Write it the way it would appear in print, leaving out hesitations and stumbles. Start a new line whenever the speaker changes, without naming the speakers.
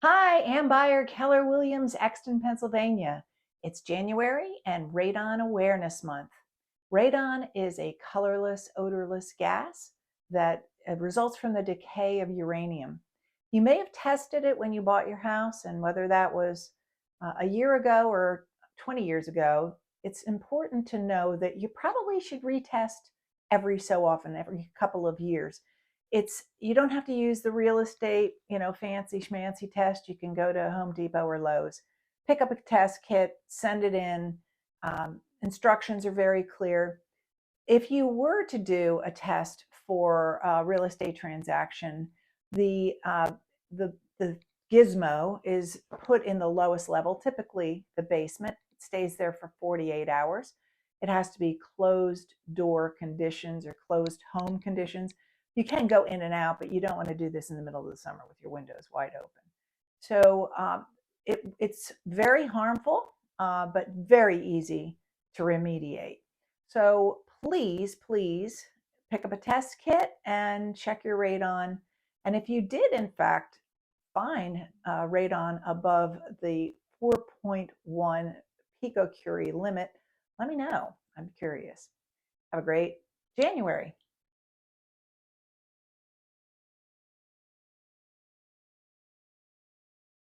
Hi, I'm Byer, Keller Williams, Exton, Pennsylvania. It's January and Radon Awareness Month. Radon is a colorless, odorless gas that results from the decay of uranium. You may have tested it when you bought your house, and whether that was a year ago or 20 years ago, it's important to know that you probably should retest every so often, every couple of years. You don't have to use the real estate, fancy schmancy test. You can go to Home Depot or Lowe's, pick up a test kit, send it in. Instructions are very clear. If you were to do a test for a real estate transaction, the gizmo is put in the lowest level, typically the basement. It stays there for 48 hours. It has to be closed door conditions or closed home conditions. You can go in and out, but you don't want to do this in the middle of the summer with your windows wide open. So it's very harmful, but very easy to remediate. So please pick up a test kit and check your radon. And if you did, in fact, find radon above the 4.1 picocurie limit, let me know. I'm curious. Have a great January.